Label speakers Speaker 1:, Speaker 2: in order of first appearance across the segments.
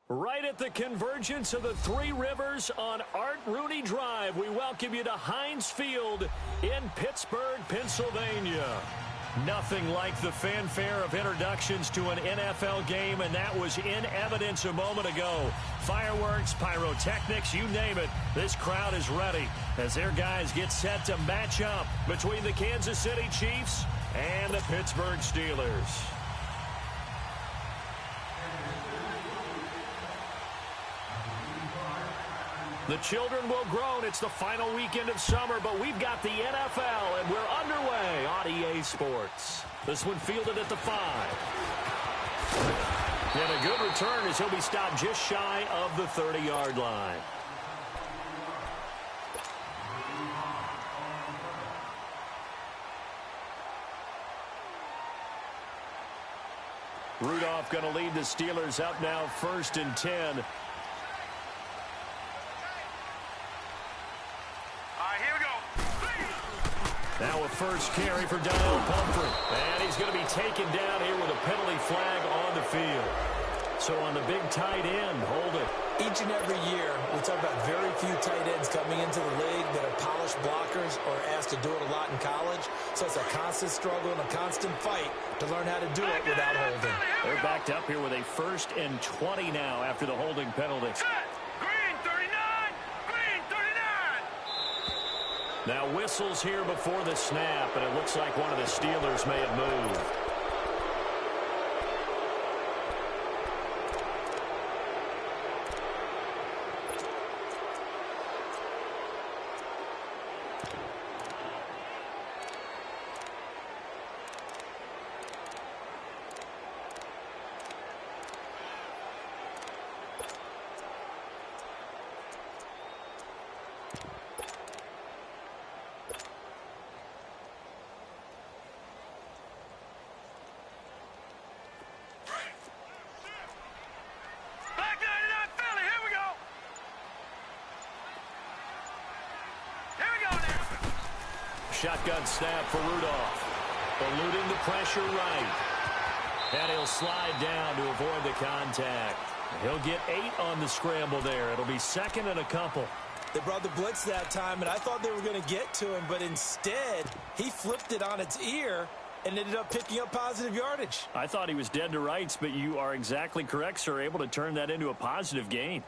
Speaker 1: Right at the convergence of the Three Rivers on Art Rooney Drive, we welcome you to Heinz Field in Pittsburgh, Pennsylvania. Nothing like the fanfare of introductions to an NFL game, and that was in evidence a moment ago. Fireworks, pyrotechnics, you name it. This crowd is ready as their guys get set to match up between the Kansas City Chiefs and the Pittsburgh Steelers. The children will groan. It's the final weekend of summer, but we've got the NFL, and we're underway on EA Sports. This one fielded at the 5. And a good return as he'll be stopped just shy of the 30-yard line. Rudolph going to lead the Steelers up now 1st and 10. Now a first carry for Daniel Pumphrey. And he's going to be taken down here with a penalty flag on the field. So on the big tight end, hold it.
Speaker 2: Each and every year, we talk about very few tight ends coming into the league that are polished blockers or asked to do it a lot in college. So it's a constant struggle and a constant fight to learn how to do it without holding.
Speaker 1: They're backed up here with a 1st and 20 now after the holding penalty. Now whistles here before the snap, and it looks like one of the Steelers may have moved. Shotgun snap for Rudolph. Eluding the pressure right. And he'll slide down to avoid the contact. He'll get 8 on the scramble there. It'll be 2nd and a couple.
Speaker 2: They brought the blitz that time, and I thought they were going to get to him, but instead, he flipped it on its ear and ended up picking up positive yardage.
Speaker 1: I thought he was dead to rights, but you are exactly correct, sir. Able to turn that into a positive gain.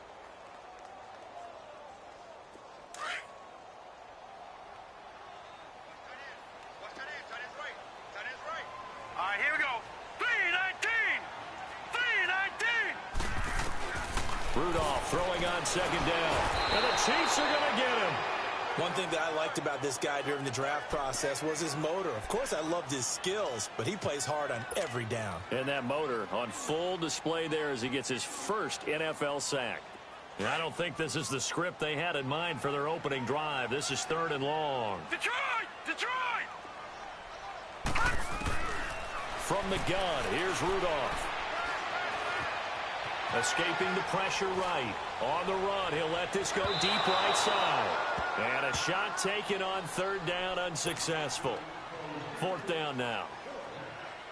Speaker 1: Rudolph throwing on 2nd down. And the Chiefs are going to get him.
Speaker 2: One thing that I liked about this guy during the draft process was his motor. Of course, I loved his skills, but he plays hard on every down.
Speaker 1: And that motor on full display there as he gets his first NFL sack. And I don't think this is the script they had in mind for their opening drive. This is 3rd and long.
Speaker 3: Detroit! Detroit!
Speaker 1: From the gun, here's Rudolph. Escaping the pressure right. On the run, he'll let this go deep right side. And a shot taken on 3rd down, unsuccessful. 4th down now.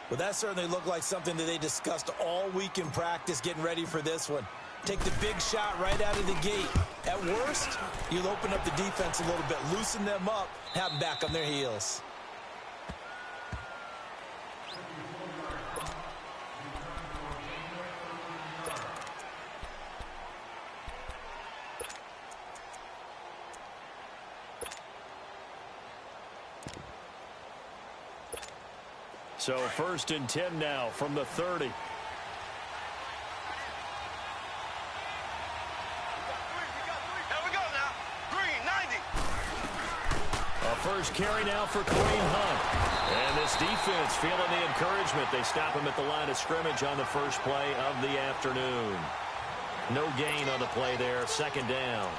Speaker 2: Well, that certainly looked like something that they discussed all week in practice getting ready for this one. Take the big shot right out of the gate. At worst, you'll open up the defense a little bit, loosen them up, have them back on their heels.
Speaker 1: So 1st and 10 now from the 30. A first carry now for Kareem Hunt. And this defense feeling the encouragement. They stop him at the line of scrimmage on the first play of the afternoon. No gain on the play there. 2nd down.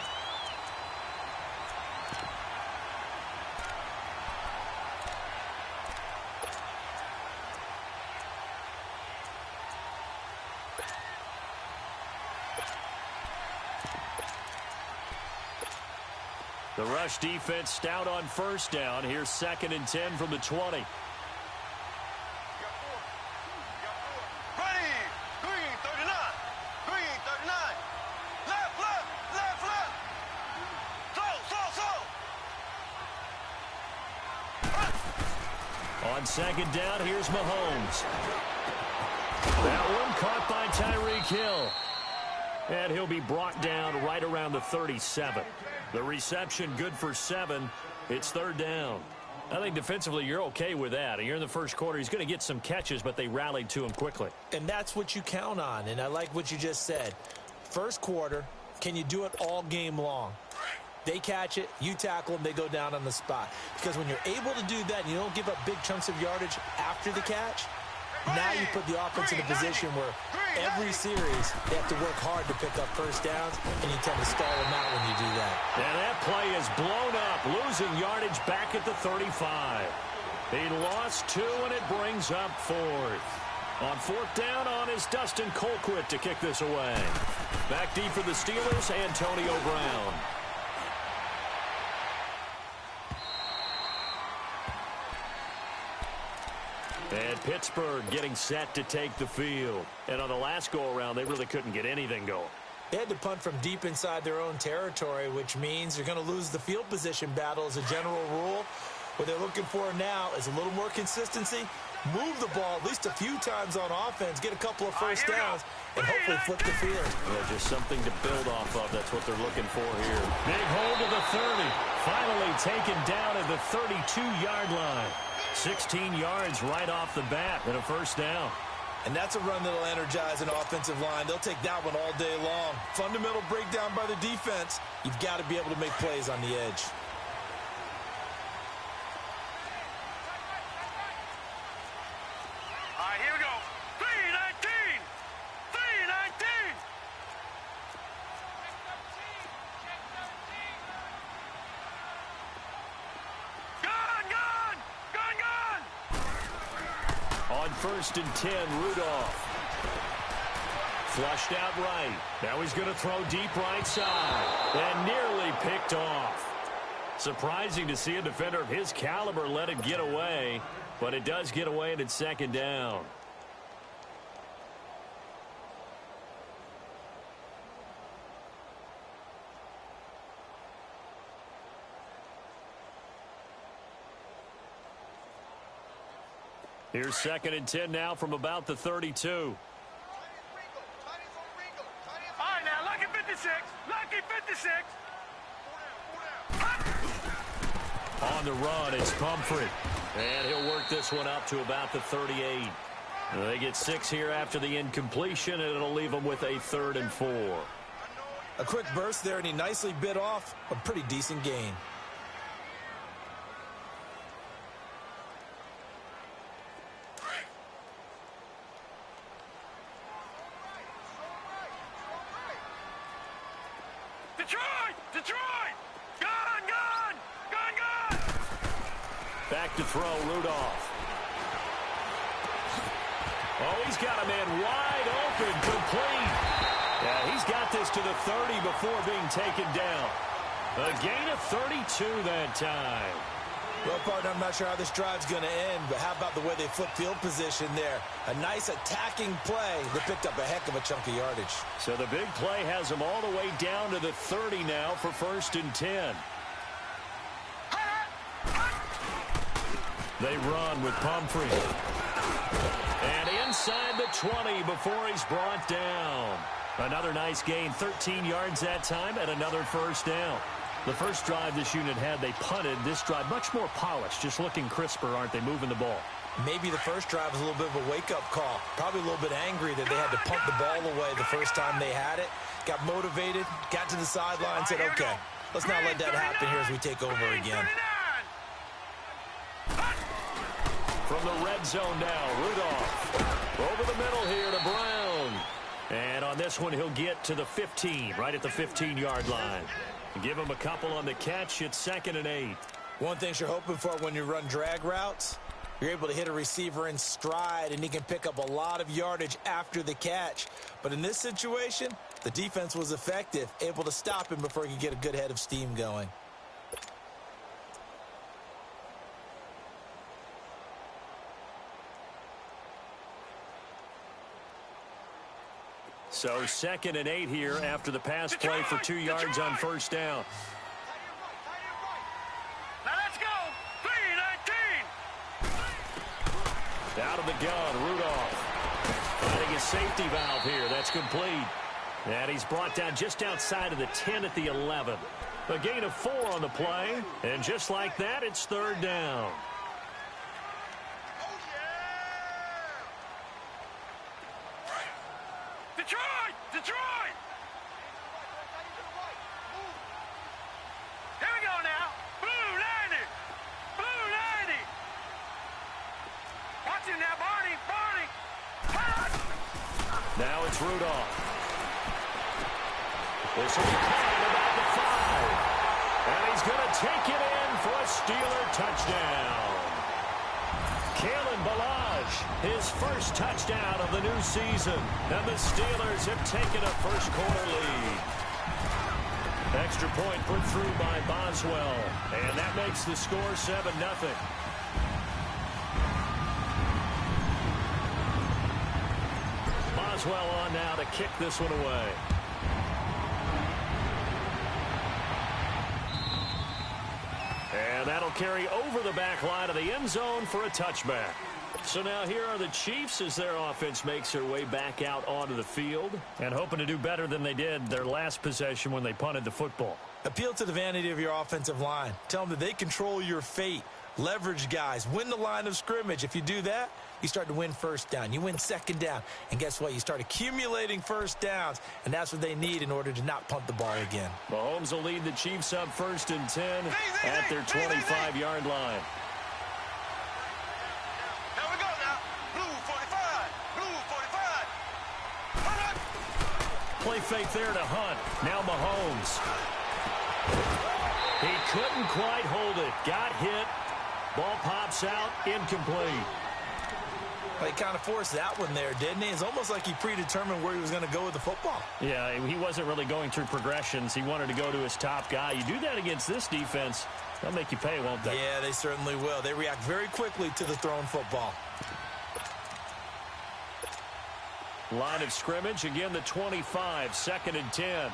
Speaker 1: The rush defense stout on 1st down. Here's 2nd and 10 from the 20.
Speaker 3: Ready! Green 39. Green 39.
Speaker 1: On second down, here's Mahomes. That one caught by Tyreek Hill. And he'll be brought down right around the 37. The reception good for 7. It's third down. I think defensively you're okay with that. You're in the first quarter. He's going to get some catches, but they rallied to him quickly.
Speaker 2: And that's what you count on, and I like what you just said. First quarter, can you do it all game long? They catch it, you tackle them, they go down on the spot. Because when you're able to do that and you don't give up big chunks of yardage after the catch, now you put the offense in a position where every series they have to work hard to pick up first downs, and you tend to stall them out when you do that.
Speaker 1: And that play is blown up, losing yardage back at the 35. He lost 2, and it brings up 4th. On fourth down on is Dustin Colquitt to kick this away. Back deep for the Steelers, Antonio Brown. And Pittsburgh getting set to take the field. And on the last go-around, they really couldn't get anything going.
Speaker 2: They had to punt from deep inside their own territory, which means they're going to lose the field position battle as a general rule. What they're looking for now is a little more consistency, move the ball at least a few times on offense, get a couple of first downs, and hopefully flip the field.
Speaker 1: Yeah, just something to build off of. That's what they're looking for here. Big hold of the 30. Finally taken down at the 32-yard line. 16 yards right off the bat and a first down.
Speaker 2: And that's a run that'll energize an offensive line. They'll take that one all day long. Fundamental breakdown by the defense. You've got to be able to make plays on the edge.
Speaker 3: All right, here we go. 3-19. 3-19.
Speaker 1: On first and 10, Rudolph. Flushed out right. Now he's going to throw deep right side. And nearly picked off. Surprising to see a defender of his caliber let it get away. But it does get away, and it's second down. Here's second and 10 now from about the 32.
Speaker 3: All right, now, lucky 56. Lucky 56.
Speaker 1: On the run, it's Pumphrey. And he'll work this one up to about the 38. They get 6 here after the incompletion, and it'll leave them with a 3rd and 4.
Speaker 2: A quick burst there, and he nicely bit off a pretty decent gain.
Speaker 3: Detroit! Gone!
Speaker 1: Back to throw, Rudolph. Oh, he's got a man wide open, complete. Yeah, he's got this to the 30 before being taken down. A gain of 32 that time.
Speaker 2: Well, partner, I'm not sure how this drive's going to end, but how about the way they flip field position there? A nice attacking play that picked up a heck of a chunk of yardage.
Speaker 1: So the big play has them all the way down to the 30 now for first and 10. They run with Pumphrey. And inside the 20 before he's brought down. Another nice gain, 13 yards that time, and another first down. The first drive this unit had, they punted. This drive, much more polished, just looking crisper, aren't they, moving the ball?
Speaker 2: Maybe the first drive was a little bit of a wake-up call. Probably a little bit angry that they had to punt the ball away the first time they had it. Got motivated, got to the sideline, said, okay, let's not let that happen here as we take over again.
Speaker 1: From the red zone now, Rudolph. Over the middle here to Brown. And on this one, he'll get to the 15, right at the 15-yard line. Give him a couple on the catch. It's 2nd and 8.
Speaker 2: One thing you're hoping for when you run drag routes, you're able to hit a receiver in stride, and he can pick up a lot of yardage after the catch. But in this situation, the defense was effective, able to stop him before he could get a good head of steam going.
Speaker 1: So 2nd and 8 here after the pass play for 2 yards on first down.
Speaker 3: Now let's go. 3-19.
Speaker 1: out of the gun. Rudolph finding his safety valve here. That's complete. And he's brought down just outside of the 10 at the 11. A gain of 4 on the play. And just like that, it's third down.
Speaker 3: Detroit! Detroit! Here we go now. Blue 90! Blue 90! Watch him now, Barney! Barney!
Speaker 1: Now it's Rudolph. This will be caught at about the 5. And he's going to take it in for a Steeler touchdown. Kalen Ballage, his first touchdown of the new season. And the Steelers have taken a first-quarter lead. Extra point put through by Boswell. And that makes the score 7-0. Boswell on now to kick this one away. And that'll carry over the back line of the end zone for a touchback. So now here are the Chiefs as their offense makes their way back out onto the field and hoping to do better than they did their last possession when they punted the football.
Speaker 2: Appeal to the vanity of your offensive line. Tell them that they control your fate. Leverage guys. Win the line of scrimmage. If you do that, you start to win first down. You win second down. And guess what? You start accumulating first downs. And that's what they need in order to not punt the ball again.
Speaker 1: Mahomes will lead the Chiefs up 1st and 10 at their 25-yard line.
Speaker 3: Here we go now. Blue 45! Blue 45!
Speaker 1: Play fake there to Hunt. Now Mahomes. He couldn't quite hold it. Got hit. Ball pops out. Incomplete.
Speaker 2: Well, he kind of forced that one there, didn't he? It's almost like he predetermined where he was going to go with the football.
Speaker 1: Yeah, he wasn't really going through progressions. He wanted to go to his top guy. You do that against this defense, they'll make you pay, won't they?
Speaker 2: Yeah, they certainly will. They react very quickly to the thrown football.
Speaker 1: Line of scrimmage, again the 25, 2nd and 10.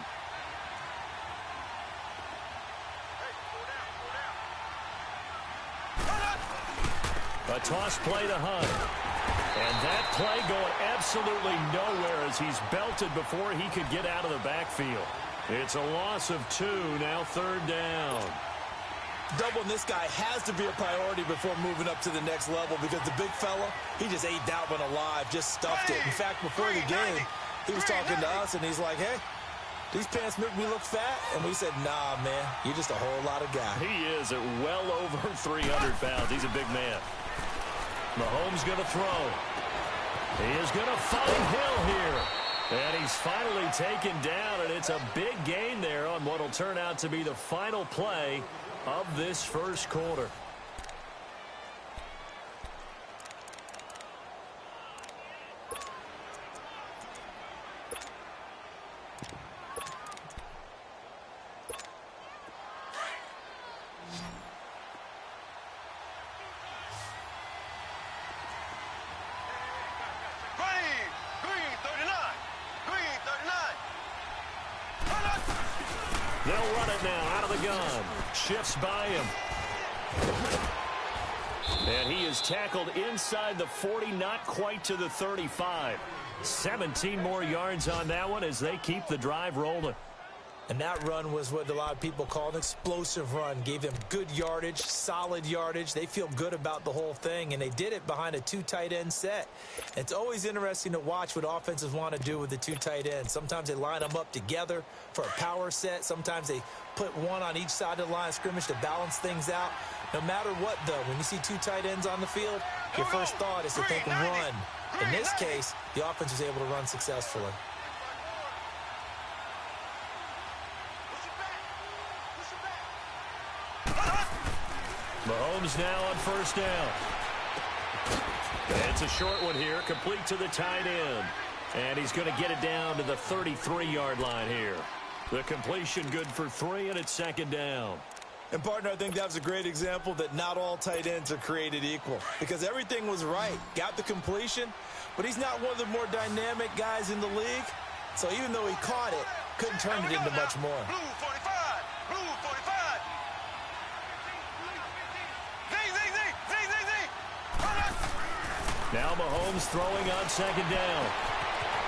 Speaker 1: A toss play to Hunt. And that play going absolutely nowhere as he's belted before he could get out of the backfield. It's a loss of 2, now 3rd down.
Speaker 2: Doubling this guy has to be a priority before moving up to the next level because the big fella, he just ate that one alive, just stuffed it. In fact, before the game, he was talking to us, and he's like, hey, these pants make me look fat. And we said, nah, man, you're just a whole lot of guy.
Speaker 1: He is at well over 300 pounds. He's a big man. Mahomes going to throw. He is going to find Hill here. And he's finally taken down, and it's a big gain there on what will turn out to be the final play of this first quarter. They'll run it now out of the gun. Shifts by him. And he is tackled inside the 40, not quite to the 35. 17 more yards on that one as they keep the drive rolling.
Speaker 2: And that run was what a lot of people call an explosive run. Gave them good yardage, solid yardage. They feel good about the whole thing, and they did it behind a 2 tight end set. It's always interesting to watch what offenses want to do with the 2 tight ends. Sometimes they line them up together for a power set. Sometimes they put one on each side of the line of scrimmage to balance things out. No matter what, though, when you see 2 tight ends on the field, your first thought is to think run. In this case, the offense was able to run successfully.
Speaker 1: Mahomes now on first down. It's a short one here, complete to the tight end. And he's going to get it down to the 33-yard line here. The completion good for 3, and it's 2nd down.
Speaker 2: And, partner, I think that was a great example that not all tight ends are created equal because everything was right. Got the completion, but he's not one of the more dynamic guys in the league. So even though he caught it, couldn't turn it into much more.
Speaker 3: Blue 45! Blue 45!
Speaker 1: Now Mahomes throwing on second down.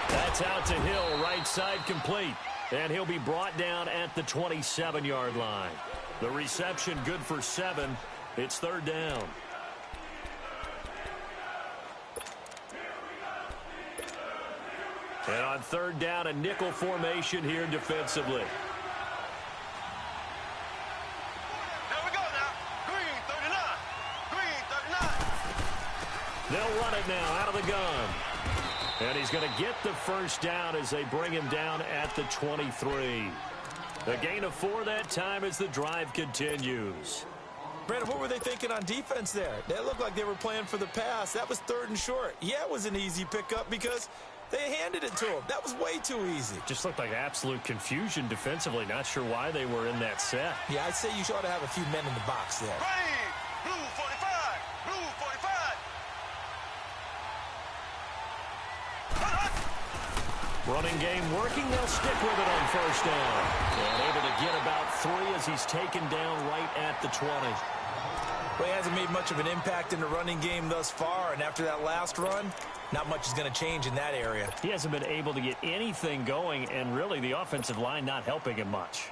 Speaker 1: That's out to Hill, right side complete. And he'll be brought down at the 27-yard line. The reception good for 7. It's third down. And on third down, a nickel formation here defensively.
Speaker 3: There we go now. Green 39. Green 39.
Speaker 1: They'll run it now out of the gun. And he's going to get the first down as they bring him down at the 23. A gain of 4 that time as the drive continues.
Speaker 2: Brandon, what were they thinking on defense there? They looked like they were playing for the pass. That was 3rd and short. Yeah, it was an easy pickup because they handed it to him. That was way too easy.
Speaker 1: Just looked like absolute confusion defensively. Not sure why they were in that set.
Speaker 2: Yeah, I'd say you ought to have a few men in the box there.
Speaker 3: Ready. Blue 45. Blue 45.
Speaker 1: Running game working. They'll stick with it on first down. And able to get about 3 as he's taken down right at the 20.
Speaker 2: Well, he hasn't made much of an impact in the running game thus far, and after that last run, not much is going to change in that area.
Speaker 1: He hasn't been able to get anything going, and really the offensive line not helping him much.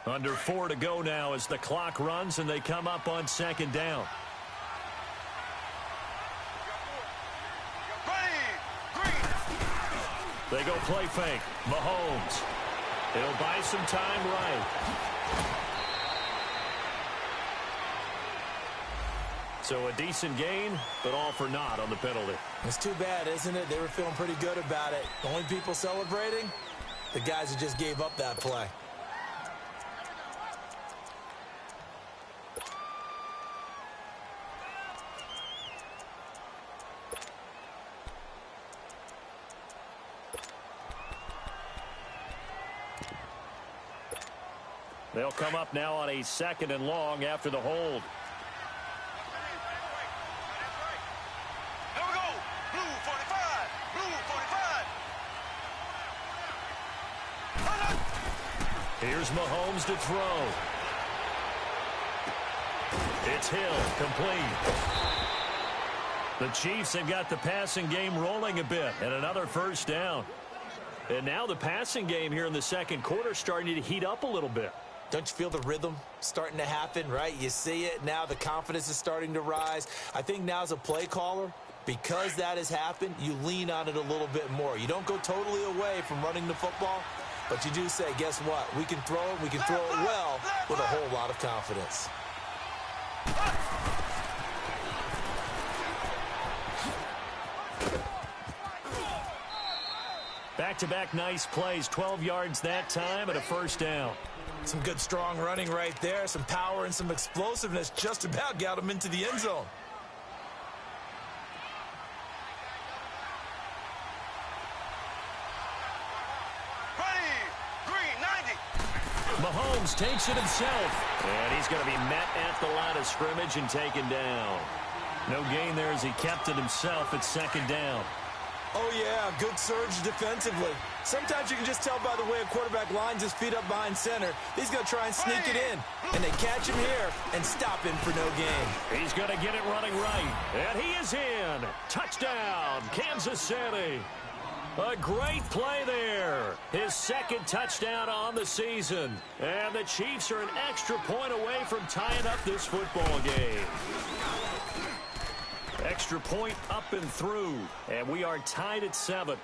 Speaker 1: Under 4 to go now as the clock runs and they come up on second down. They go play fake. Mahomes. He'll buy some time right. So a decent gain, but all for naught on the penalty.
Speaker 2: It's too bad, isn't it? They were feeling pretty good about it. The only people celebrating, the guys who just gave up that play.
Speaker 1: They'll come up now on a 2nd and long after the hold.
Speaker 3: Here we go. Blue 45. Blue 45.
Speaker 1: Here's Mahomes to throw. It's Hill, complete. The Chiefs have got the passing game rolling a bit, and another first down. And now the passing game here in the second quarter starting to heat up a little bit.
Speaker 2: Don't you feel the rhythm starting to happen, right? You see it now. The confidence is starting to rise. I think now as a play caller, because that has happened, you lean on it a little bit more. You don't go totally away from running the football, but you do say, guess what? We can throw it. We can throw it well with a whole lot of confidence.
Speaker 1: Back-to-back nice plays, 12 yards that time and a first down.
Speaker 2: Some good, strong running right there. Some power and some explosiveness just about got him into the end zone.
Speaker 3: Ready. Green 90.
Speaker 1: Mahomes takes it himself. And he's going to be met at the line of scrimmage and taken down. No gain there as he kept it himself at second down.
Speaker 2: Oh, yeah, good surge defensively. Sometimes you can just tell by the way a quarterback lines his feet up behind center. He's going to try and sneak it in. And they catch him here and stop him for no gain.
Speaker 1: He's going to get it running right. And he is in. Touchdown, Kansas City. A great play there. His 2nd touchdown on the season. And the Chiefs are an extra point away from tying up this football game. Extra point up and through. And we are tied at 7.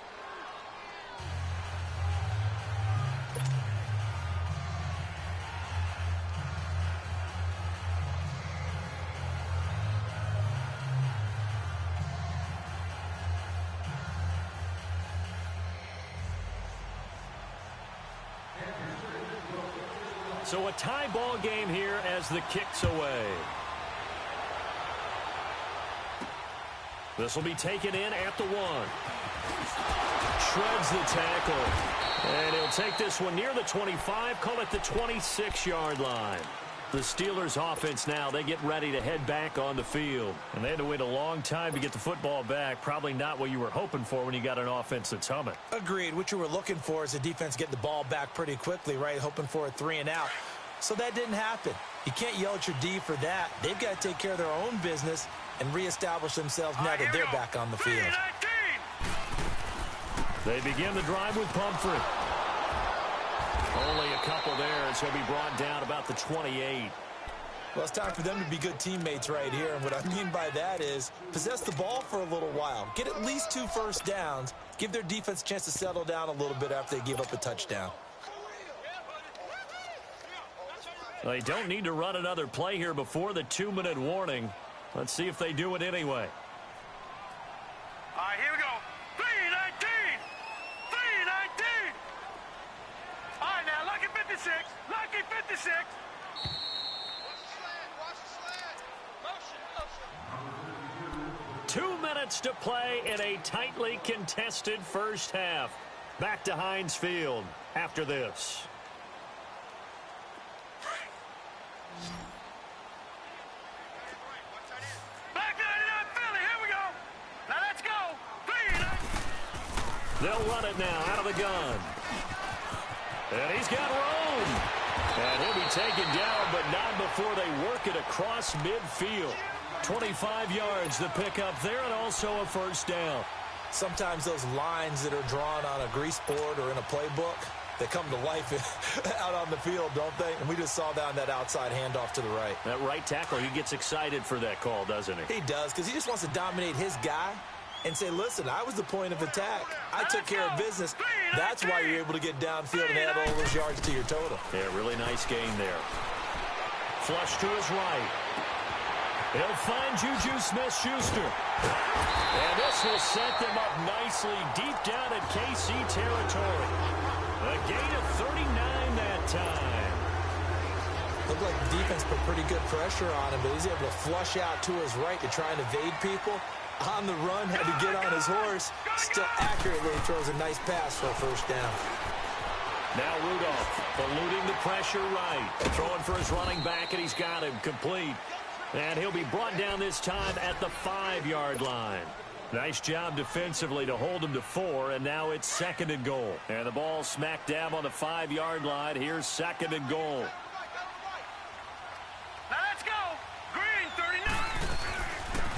Speaker 1: So a tie ball game here as the kick's away. This will be taken in at the 1. Shreds the tackle. And he'll take this one near the 25, call it the 26-yard line. The Steelers offense now, they get ready to head back on the field. And they had to wait a long time to get the football back. Probably not what you were hoping for when you got an offense that's humming.
Speaker 2: Agreed. What you were looking for is the defense getting the ball back pretty quickly, right? Hoping for a 3 and out. So that didn't happen. You can't yell at your D for that. They've got to take care of their own business and reestablish themselves now that they're back on the field.
Speaker 1: They begin the drive with Pumphrey. Only a couple there as he'll be brought down about the 28.
Speaker 2: Well, it's time for them to be good teammates right here. And what I mean by that is possess the ball for a little while. Get at least 2 first downs. Give their defense a chance to settle down a little bit after they give up a touchdown.
Speaker 1: They don't need to run another play here before the 2-minute warning. Let's see if they do it anyway.
Speaker 3: All right, here we go. 3-19. 3-19. All right, now, lucky 56. Lucky 56.
Speaker 4: Watch the slant. Motion.
Speaker 1: 2 minutes to play in a tightly contested first half. Back to Heinz Field after this. They'll run it now out of the gun. And he's got room. And he'll be taken down, but not before they work it across midfield. 25 yards to pick up there, and also a first down.
Speaker 2: Sometimes those lines that are drawn on a grease board or in a playbook, they come to life out on the field, don't they? And we just saw that on that outside handoff to the right.
Speaker 1: That right tackle, he gets excited for that call, doesn't he?
Speaker 2: He does, because he just wants to dominate his guy and say, listen, I was the point of attack. I took care of business. That's why you're able to get downfield and add all those yards to your total.
Speaker 1: Yeah, really nice gain there. Flush to his right. He'll find Juju Smith-Schuster. And this will set them up nicely deep down in KC territory. A gain of 39 that time.
Speaker 2: Looked like the defense put pretty good pressure on him, but he's able to flush out to his right to try and evade people. On the run, had to get on his horse. Still accurately throws a nice pass for a first down.
Speaker 1: Now Rudolph eluding the pressure right. Throwing for his running back, and he's got him complete. And he'll be brought down this time at the 5-yard line. Nice job defensively to hold him to 4, and now it's 2nd and goal. And the ball smack dab on the 5-yard line. Here's 2nd and goal.
Speaker 3: Now let's go. Green, 39.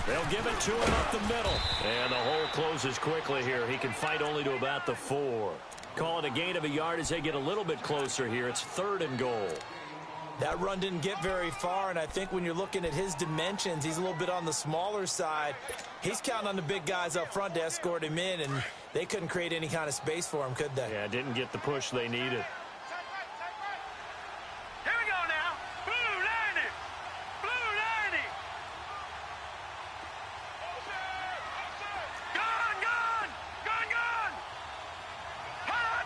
Speaker 1: They'll give it to him up the middle. And the hole closes quickly here. He can fight only to about the 4. Call it a gain of a yard as they get a little bit closer here. It's 3rd and goal.
Speaker 2: That run didn't get very far, and I think when you're looking at his dimensions, he's a little bit on the smaller side. He's counting on the big guys up front to escort him in, and they couldn't create any kind of space for him, could they?
Speaker 1: Yeah, didn't get the push they needed.
Speaker 3: Here we go now. Blue 90. Blue 90. Gun, gun. Gun, gun. Hot.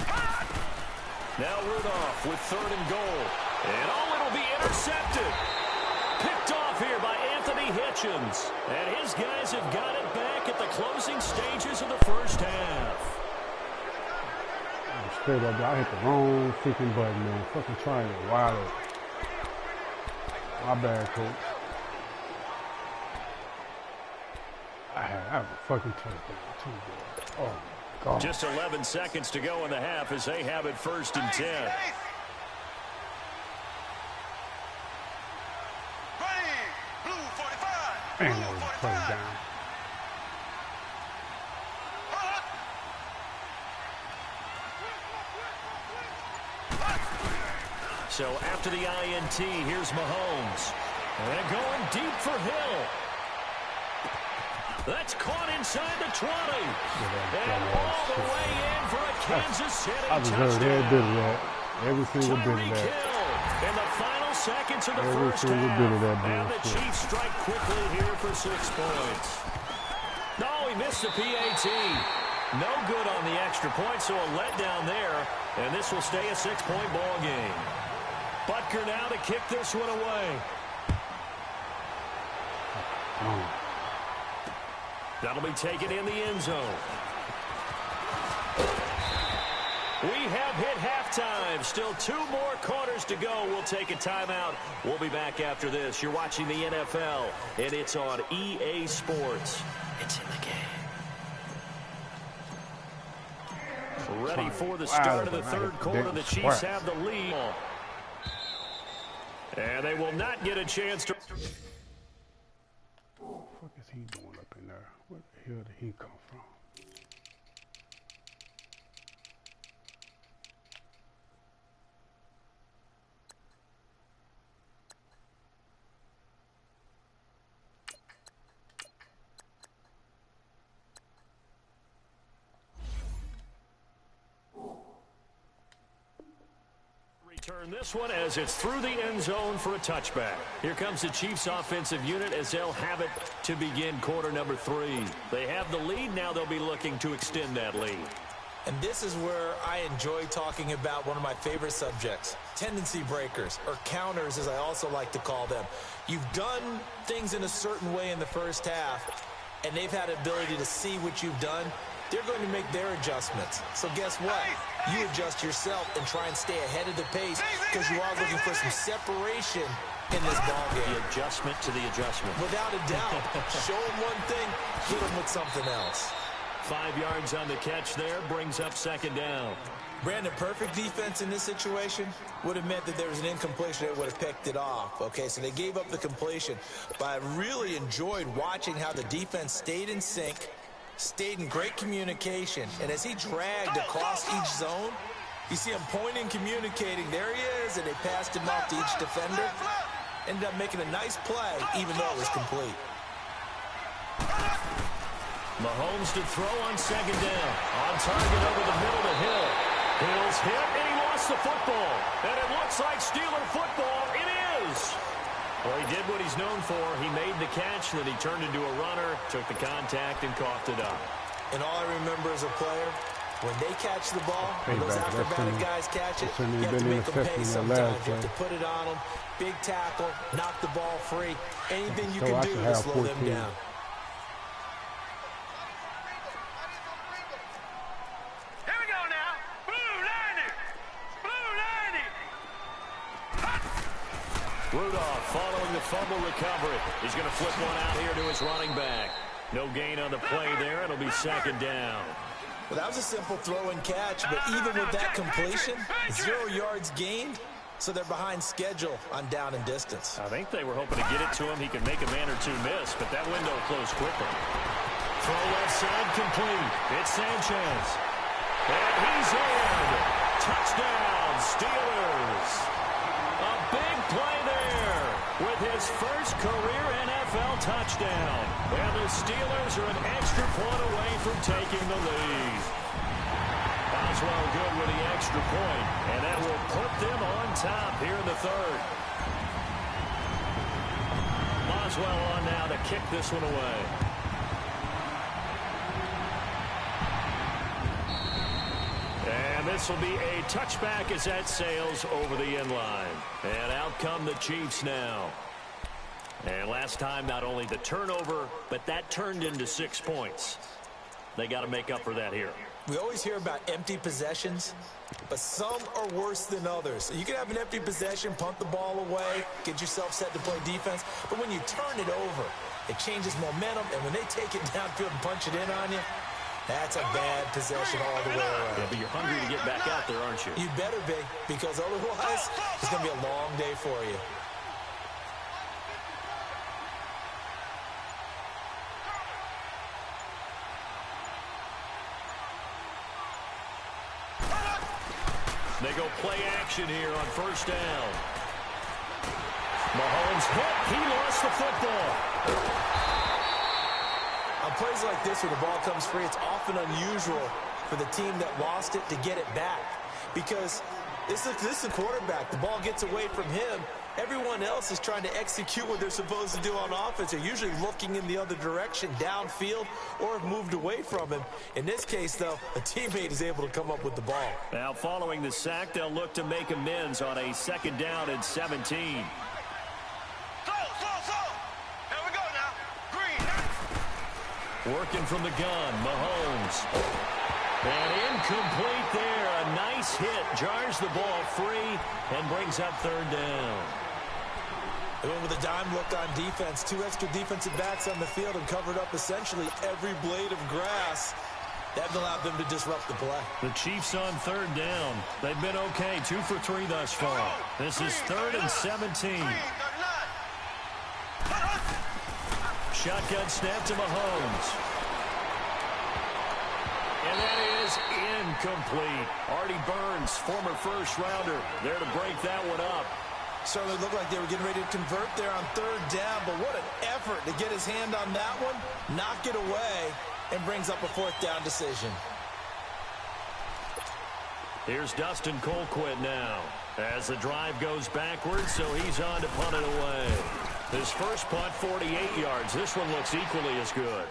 Speaker 3: Hot.
Speaker 1: Now Rudolph with 3rd and goal. And it'll be intercepted. Picked off here by Anthony Hitchens. And his guys have got it back at the closing stages of the first half.
Speaker 5: Straight up, I hit the wrong freaking button, man. Fucking trying it wide open. My bad, coach. I have a fucking touchdown, too, boy. Oh, my God.
Speaker 1: Just 11 seconds to go in the half as they have it 1st and 10.
Speaker 5: Man, that was a first down.
Speaker 1: So after the INT, here's Mahomes. And going deep for Hill. That's caught inside the 20. And all the way in for a Kansas City touchdown.
Speaker 5: I deserved every bit of that. Every single bit of that.
Speaker 1: In the final seconds of the first half. And the Chiefs strike quickly here for 6 points. No, he missed the PAT. No good on the extra point, so a letdown there. And this will stay a 6-point ball game. Butker now to kick this one away. That'll be taken in the end zone. We have hit halftime. Still 2 more quarters to go. We'll take a timeout. We'll be back after this. You're watching the NFL, and it's on EA Sports. It's in the game. Ready for the start of the 3rd quarter. The Chiefs have the lead. And they will not get a chance to...
Speaker 5: What the fuck is he doing up in there? Where the hell did he come from?
Speaker 1: Turn this one as it's through the end zone for a touchback. Here comes the Chiefs offensive unit as they'll have it to begin quarter number 3. They have the lead. Now they'll be looking to extend that lead.
Speaker 2: And this is where I enjoy talking about one of my favorite subjects, tendency breakers, or counters as I also like to call them. You've done things in a certain way in the first half, and they've had the ability to see what you've done. They're going to make their adjustments. So guess what? You adjust yourself and try and stay ahead of the pace because you are looking for some separation in this ball game.
Speaker 1: The adjustment to the adjustment.
Speaker 2: Without a doubt. Show them one thing, hit them with something else.
Speaker 1: 5 yards on the catch there, brings up second down.
Speaker 2: Brandon, perfect defense in this situation would have meant that there was an incompletion that would have picked it off. Okay, so they gave up the completion. But I really enjoyed watching how the defense stayed in sync, stayed in great communication, and as he dragged across each zone, you see him pointing, communicating. There he is, and they passed him off to each defender. Ended up making a nice play, even though it was complete.
Speaker 1: Mahomes to throw on second down. On target over the middle to Hill. Hill's hit, and he lost the football. And it looks like Steeler football. It is. Well, he did what he's known for. He made the catch, then he turned into a runner, took the contact, and coughed it up.
Speaker 2: And all I remember as a player, when they catch the ball, when those acrobatic guys catch it, you have to make them pay sometimes. You have to put it on them, big tackle, knock the ball free. Anything you can do to slow them down.
Speaker 3: Here we go now. Blue 90. Blue 90.
Speaker 1: Rudolph following the fumble recovery. He's going to flip one out here to his running back. No gain on the play there. It'll be second down.
Speaker 2: Well, that was a simple throw and catch, but even with that completion, 0 yards gained, so they're behind schedule on down and distance.
Speaker 1: I think they were hoping to get it to him. He could make a man or two miss, but that window closed quickly. Throw left side complete. It's Sanchez. And he's in. Touchdown, Steelers. A big play there with his first career NFL touchdown. And the Steelers are an extra point away from taking the lead. Boswell good with the extra point, and that will put them on top here in the third. Boswell on now to kick this one away. And this will be a touchback as that sails over the end line. And out come the Chiefs now. And last time, not only the turnover, but that turned into 6 points. They got to make up for that here.
Speaker 2: We always hear about empty possessions, but some are worse than others. You can have an empty possession, punt the ball away, get yourself set to play defense, but when you turn it over, it changes momentum, and when they take it downfield and punch it in on you, that's a bad possession all the way around.
Speaker 1: Yeah, but you're hungry to get back out there, aren't you?
Speaker 2: You better be, because otherwise, it's going to be a long day for you.
Speaker 1: They go play action here on first down. Mahomes hit. He lost the football.
Speaker 2: On plays like this where the ball comes free, it's often unusual for the team that lost it to get it back. Because this is the quarterback. The ball gets away from him. Everyone else is trying to execute what they're supposed to do on offense. They're usually looking in the other direction, downfield, or have moved away from him. In this case, though, a teammate is able to come up with the ball.
Speaker 1: Now, following the sack, they'll look to make amends on a second down and 17.
Speaker 3: Slow. Here we go now. Green.
Speaker 1: Working from the gun, Mahomes. And incomplete there. A nice hit. Jars the ball free and brings up third down.
Speaker 2: They went with a dime look on defense. 2 extra defensive backs on the field and covered up essentially every blade of grass. That allowed them to disrupt the play.
Speaker 1: The Chiefs on third down. They've been okay, 2 for 3 thus far. This is 3rd and 17. Shotgun snap to Mahomes. And that is incomplete. Artie Burns, former first-rounder, there to break that one up.
Speaker 2: Certainly looked like they were getting ready to convert there on third down, but what an effort to get his hand on that one, knock it away, and brings up a 4th down decision.
Speaker 1: Here's Dustin Colquitt now as the drive goes backwards, so he's on to punt it away. His first punt, 48 yards. This one looks equally as good.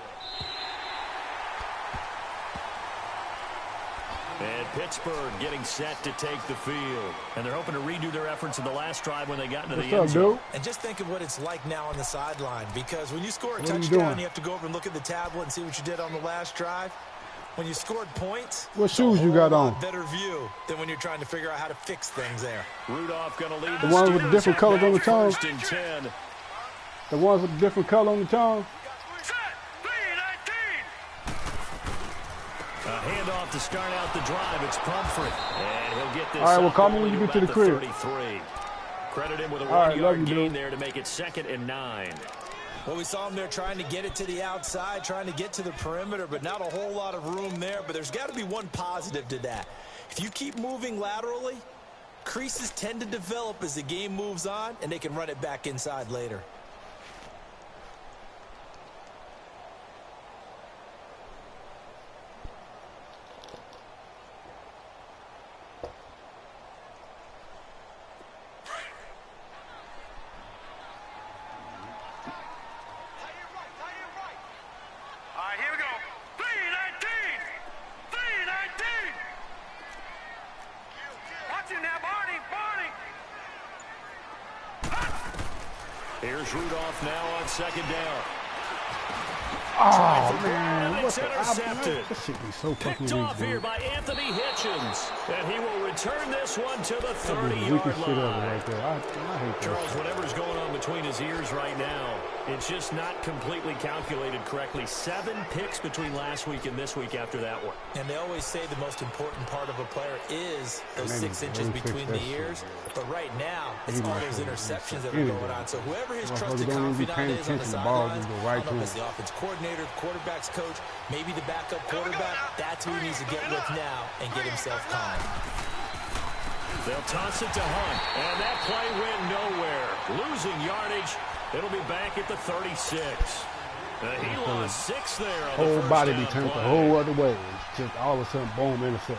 Speaker 1: And Pittsburgh getting set to take the field. And they're hoping to redo their efforts in the last drive when they got into the end zone.
Speaker 2: And just think of what it's like now on the sideline, because when you score a touchdown, you have to go over and look at the tablet and see what you did on the last drive. When you scored points,
Speaker 5: what shoes you got on?
Speaker 2: Better view than when you're trying to figure out how to fix things there.
Speaker 1: Rudolph going to lead
Speaker 5: the ones with different colors on the tongue.
Speaker 1: 1st and 10.
Speaker 5: The ones with different color on the tongue.
Speaker 1: A handoff to start out the drive. It's Pumphrey. And he'll get this.
Speaker 5: All right, well, call me when you get to the crib.
Speaker 1: 33. Credit him with a 1-yard gain there to make it 2nd and 9.
Speaker 2: Well, we saw him there trying to get it to the outside, trying to get to the perimeter, but not a whole lot of room there. But there's got to be one positive to that. If you keep moving laterally, creases tend to develop as the game moves on, and they can run it back inside later.
Speaker 1: Here's Rudolph now on 2nd down.
Speaker 5: Oh, man.
Speaker 1: It's intercepted.
Speaker 5: This should be so fucking
Speaker 1: Picked off here by Anthony Hitchens. And he will return this one to the 30-yard line.
Speaker 5: Right there. I hate
Speaker 1: Charles, whatever's going on between his ears right now, it's just not completely calculated correctly. 7 picks between last week and this week after that one.
Speaker 2: And they always say the most important part of a player is those 6 inches between the ears. But right now, it's all those interceptions that are going on. So whoever his trusted confidant is on the sidelines, I don't know if it's the offense coordinator, the quarterback's coach, maybe the backup quarterback, that's who he needs to get with now and get himself calm.
Speaker 1: They'll toss it to Hunt, and that play went nowhere. Losing yardage. It'll be back at the 36. He lost 6 there on the
Speaker 5: whole
Speaker 1: first
Speaker 5: body
Speaker 1: down
Speaker 5: be turned
Speaker 1: play.
Speaker 5: the whole other way. Just all of a sudden, boom, interception.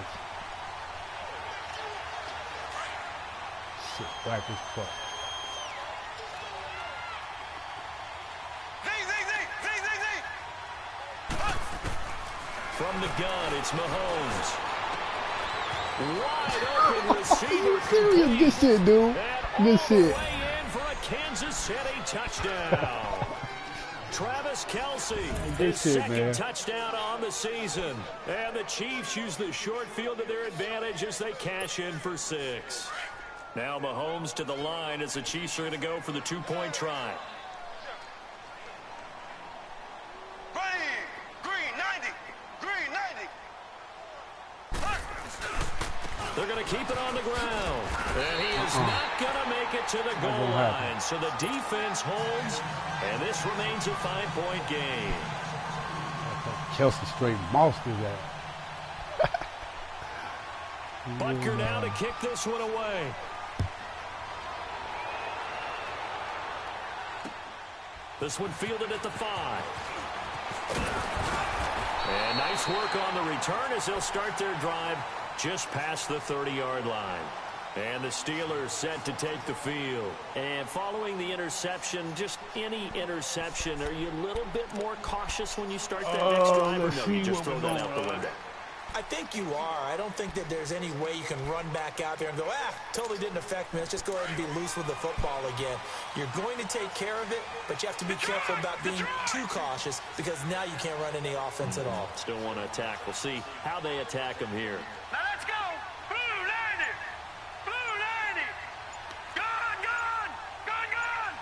Speaker 5: Shit, whack as fuck.
Speaker 1: From the gun, it's Mahomes. Wide open receiver.
Speaker 5: Good shit, dude. Good shit.
Speaker 1: Way in for a Kansas City touchdown. Travis Kelce, his second touchdown on the season. And the Chiefs use the short field to their advantage as they cash in for 6. Now Mahomes to the line as the Chiefs are going to go for the 2-point try. They're going to keep it on the ground. And he is not going to make it to the goal line. So the defense holds, and this remains a 5-point game.
Speaker 5: Kelce straight mossed his ass.
Speaker 1: Butker now to kick this one away. This one fielded at the 5. And nice work on the return as they'll start their drive just past the 30-yard line. And the Steelers set to take the field. And following the interception, just any interception, are you a little bit more cautious when you start that next drive? Or no, you just throw that out the window?
Speaker 2: I think you are. I don't think that there's any way you can run back out there and go, totally didn't affect me. Let's just go ahead and be loose with the football again. You're going to take care of it, but you have to be careful about being too cautious because now you can't run any offense at all.
Speaker 1: Still want to attack. We'll see how they attack them here.
Speaker 3: Now let's go. Blue 90. Blue 90. Gone, gone. Gone, gone.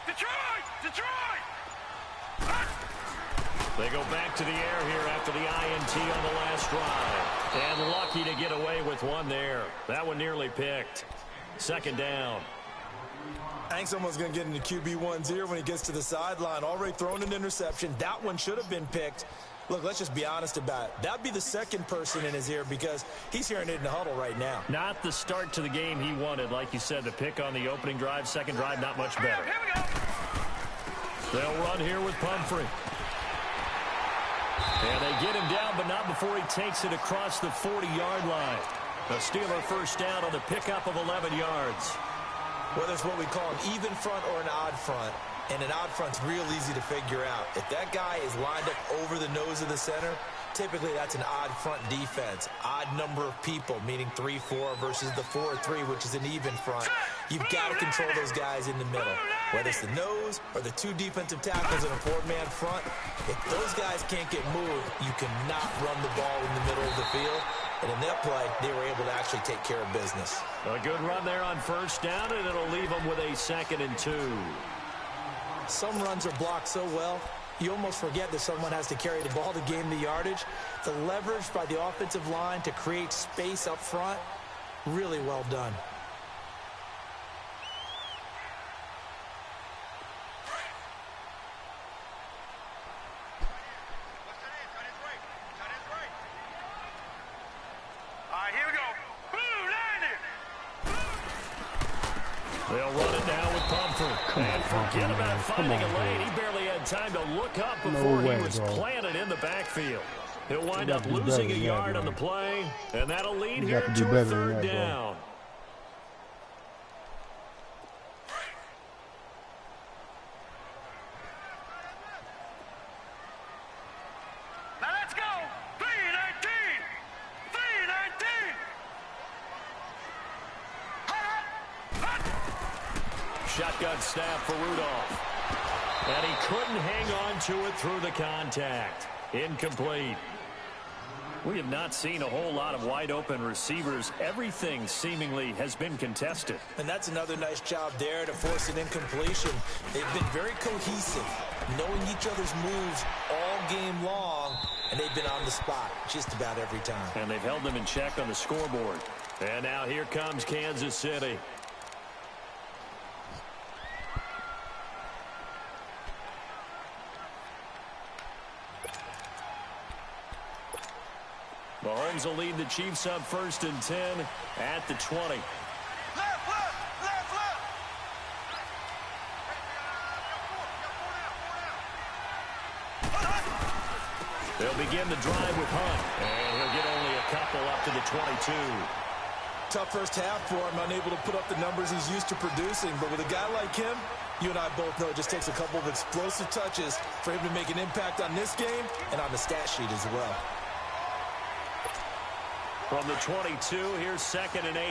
Speaker 3: Detroit. Detroit.
Speaker 1: They go back to the air here after the INT on the last drive. And lucky to get away with one there. That one nearly picked. Second down.
Speaker 2: I think someone's going to get into QB1's ear when he gets to the sideline. Already thrown an interception. That one should have been picked. Look, let's just be honest about it. That'd be the second person in his ear because he's hearing it in the huddle right now.
Speaker 1: Not the start to the game he wanted. Like you said, the pick on the opening drive, second drive, not much better.
Speaker 3: Here we go.
Speaker 1: They'll run here with Pumphrey. And they get him down, but not before he takes it across the 40-yard line. A Steeler first down on the pickup of 11 yards.
Speaker 2: Whether it's what we call an even front or an odd front, and an odd front's real easy to figure out. If that guy is lined up over the nose of the center, typically that's an odd front defense. Odd number of people, meaning 3-4 versus the 4-3, which is an even front. You've got to control those guys in the middle. Whether it's the nose or the two defensive tackles in a four-man front, if those guys can't get moved, you cannot run the ball in the middle of the field. And in that play, they were able to actually take care of business.
Speaker 1: A good run there on first down, and it'll leave them with a 2nd and 2.
Speaker 2: Some runs are blocked so well, you almost forget that someone has to carry the ball to gain the yardage. The leverage by the offensive line to create space up front, really well done.
Speaker 1: They'll run it now with Pumphrey. And forget about finding a lane. He barely had time to look up before he was planted in the backfield. He'll wind up losing a yard on the play, and that'll lead here to a 3rd down.
Speaker 3: Now let's go. 3-19. 3-19.
Speaker 1: Shotgun snap for Rudolph. And he couldn't hang on to it through the contact. Incomplete. We have not seen a whole lot of wide-open receivers. Everything seemingly has been contested.
Speaker 2: And that's another nice job there to force an incompletion. They've been very cohesive, knowing each other's moves all game long, and they've been on the spot just about every time.
Speaker 1: And they've held them in check on the scoreboard. And now here comes Kansas City. Mahomes will lead the Chiefs up 1st and 10 at the 20.
Speaker 3: Left, left, left, left.
Speaker 1: They'll begin the drive with Hunt. And he'll get only a couple up to the 22.
Speaker 2: Tough first half for him, unable to put up the numbers he's used to producing. But with a guy like him, you and I both know it just takes a couple of explosive touches for him to make an impact on this game and on the stat sheet as well.
Speaker 1: From the 22, here's 2nd and 8.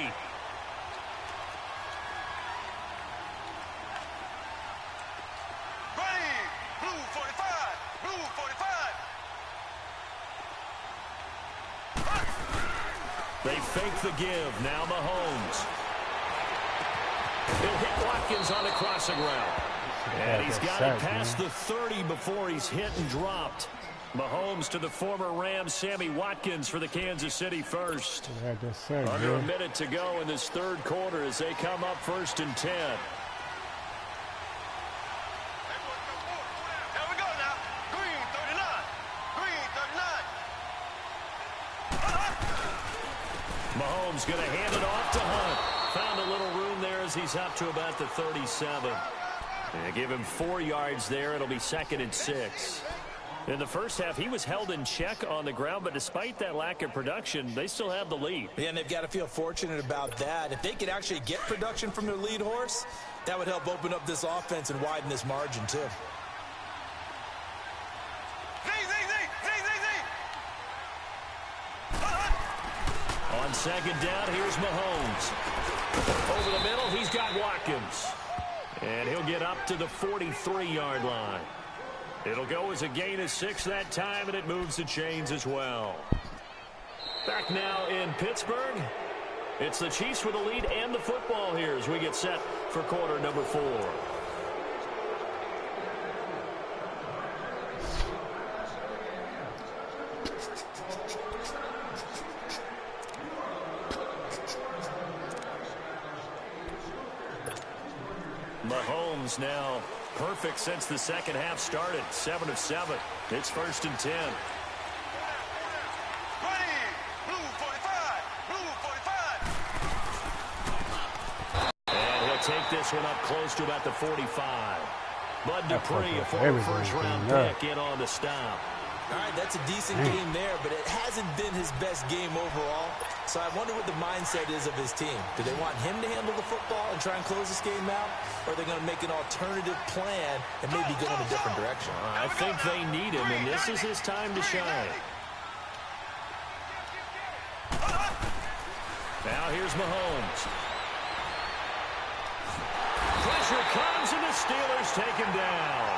Speaker 3: Ready. Blue 45. Blue 45.
Speaker 1: They fake the give. Now Mahomes. He'll hit Watkins on the crossing route. And he's got it past the 30 before he's hit and dropped. Mahomes to the former Rams, Sammy Watkins for the Kansas City first. Under a minute to go in this 3rd quarter as they come up 1st and 10.
Speaker 3: Here we go now. Green 39. Green 39.
Speaker 1: Mahomes going to hand it off to Hunt. Found a little room there as he's up to about the 37. They give him 4 yards there. It'll be 2nd and 6. In the first half, he was held in check on the ground, but despite that lack of production, they still have the lead.
Speaker 2: Yeah, and they've got to feel fortunate about that. If they could actually get production from their lead horse, that would help open up this offense and widen this margin, too.
Speaker 1: On 2nd down, here's Mahomes. Over the middle, he's got Watkins. And he'll get up to the 43-yard line. It'll go as a gain of 6 that time, and it moves the chains as well. Back now in Pittsburgh. It's the Chiefs with the lead and the football here as we get set for quarter number 4. Mahomes now perfect since the second half started. 7 of 7. It's 1st and 10. And he'll take this one up close to about the 45. Bud Dupree, a former first-round pick, in on the stop.
Speaker 2: All right, that's a decent game there, but it hasn't been his best game overall. So I wonder what the mindset is of his team. Do they want him to handle the football and try and close this game out? Or are they going to make an alternative plan and maybe go in a different direction?
Speaker 1: I think they need him, and this is his time to shine. Now here's Mahomes. Pressure comes, and the Steelers take him down.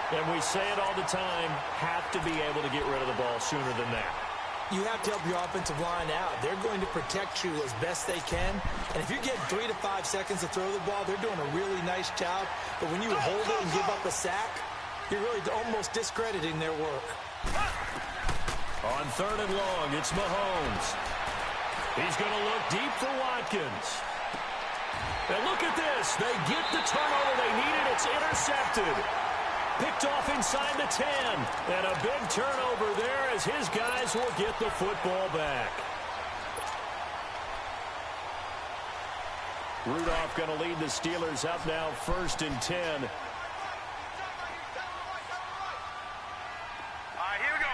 Speaker 1: And we say it all the time, have to be able to get rid of the ball sooner than that.
Speaker 2: You have to help your offensive line out. They're going to protect you as best they can. And if you get 3 to 5 seconds to throw the ball, they're doing a really nice job. But when you hold it and give up a sack, you're really almost discrediting their work.
Speaker 1: On 3rd and long, it's Mahomes. He's going to look deep for Watkins. And look at this. They get the turnover they needed. It's intercepted. Picked off inside the 10. And a big turnover there as his guys will get the football back. Rudolph going to lead the Steelers up now 1st and 10.
Speaker 3: All right, here we go.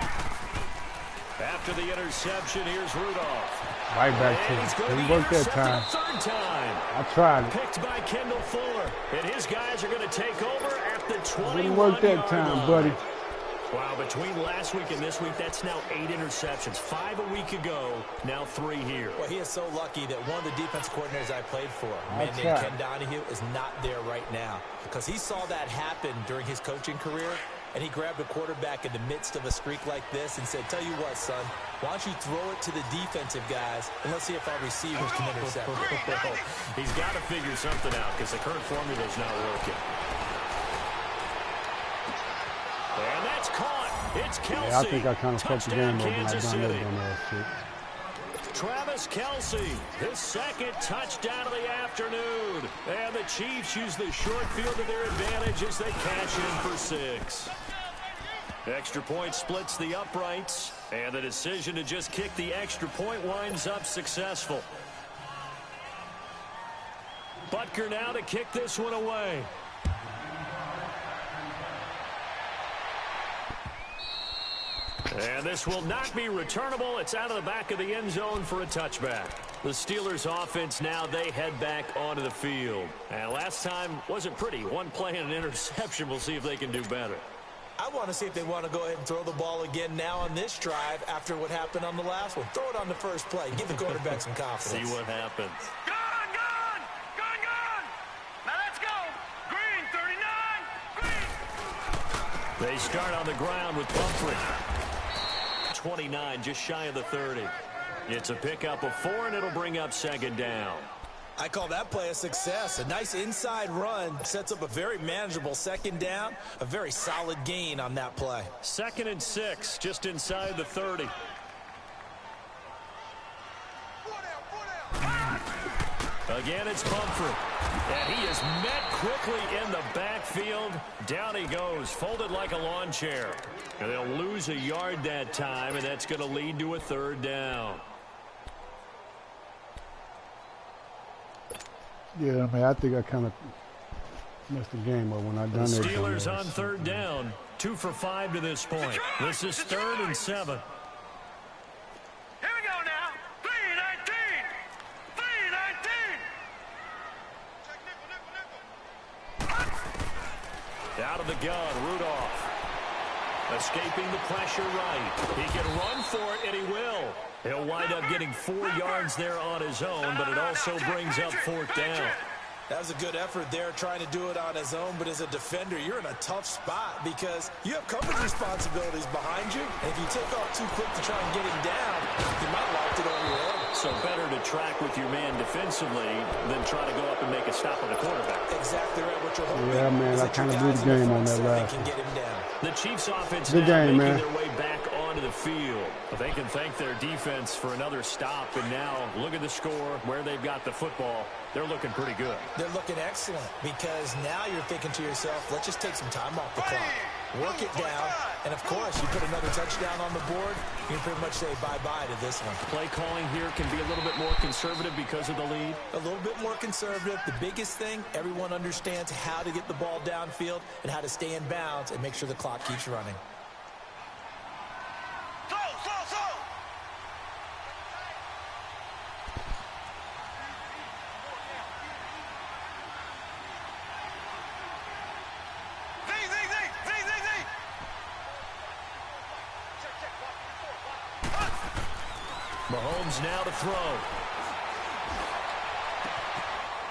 Speaker 1: After the interception, here's Rudolph.
Speaker 5: Right back to him. Didn't work that time.
Speaker 1: Third time.
Speaker 5: I tried it.
Speaker 1: Picked by Kendall Fuller. And his guys are going to take over at the 21-yard
Speaker 5: Didn't work that time,
Speaker 1: line.
Speaker 5: buddy.
Speaker 1: Wow, between last week and this week, that's now 8 interceptions. 5 a week ago, now 3 here.
Speaker 2: Well, he is so lucky that one of the defense coordinators I played for, a man named Ken Donahue, is not there right now. Because he saw that happen during his coaching career, and he grabbed a quarterback in the midst of a streak like this and said, tell you what, son, why don't you throw it to the defensive guys, and let's see if our receivers can intercept it.
Speaker 1: He's got to figure something out because the current formula is not working. And that's caught. It's Kelsey.
Speaker 5: Yeah, I think I kind of fucked the game up when I
Speaker 1: Kansas
Speaker 5: done
Speaker 1: City.
Speaker 5: that shit.
Speaker 1: Travis Kelsey, his second touchdown of the afternoon. And the Chiefs use the short field to their advantage as they cash in for 6. Extra point splits the uprights, and the decision to just kick the extra point winds up successful. Butker now to kick this one away. And this will not be returnable. It's out of the back of the end zone for a touchback. The Steelers offense now, they head back onto the field. And last time wasn't pretty. One play and an interception. We'll see if they can do better.
Speaker 2: I want to see if they want to go ahead and throw the ball again now on this drive after what happened on the last one. Throw it on the first play. Give the quarterback some confidence.
Speaker 1: See what happens.
Speaker 3: Gone, gone, gone, gone. Now let's go. Green, 39, green.
Speaker 1: They start on the ground with Pumphrey. 29, just shy of the 30. It's a pickup of 4, and it'll bring up 2nd down.
Speaker 2: I call that play a success. A nice inside run sets up a very manageable 2nd down. A very solid gain on that play.
Speaker 1: 2nd and 6, just inside the 30. Again, it's Pumphrey. And he is met quickly in the backfield. Down he goes, folded like a lawn chair. And they'll lose a yard that time, and that's going to lead to a 3rd down.
Speaker 5: Yeah, man, I think I kind of messed the game up when I done that.
Speaker 1: Steelers on 3rd down. 2 for 5 to this point. This is 3rd and 7.
Speaker 3: Here we go now. 319. 319.
Speaker 1: Out of the gun, Rudolph. Escaping the pressure right. He can run for it, and he will. He'll wind up getting 4 yards there on his own, but it also brings up 4th down.
Speaker 2: That was a good effort there trying to do it on his own, but as a defender, you're in a tough spot because you have coverage responsibilities behind you, and if you take off too quick to try and get him down, you might lock it over your head.
Speaker 1: So better to track with your man defensively than try to go up and make a stop on the quarterback.
Speaker 2: Exactly right. What you're hoping.
Speaker 5: Yeah, man, I kind of blew the game on that last one.
Speaker 1: The Chiefs offense
Speaker 5: Good
Speaker 1: now
Speaker 5: game,
Speaker 1: making
Speaker 5: man.
Speaker 1: their way back on onto the field. But they can thank their defense for another stop. And now look at the score, where they've got the football. They're looking pretty good.
Speaker 2: They're looking excellent because now you're thinking to yourself, let's just take some time off the clock. Work it down. And, of course, you put another touchdown on the board, you can pretty much say bye-bye to this one.
Speaker 1: Play calling here can be a little bit more conservative because of the lead.
Speaker 2: A little bit more conservative. The biggest thing, everyone understands how to get the ball downfield and how to stay in bounds and make sure the clock keeps running.
Speaker 1: Mahomes now to throw.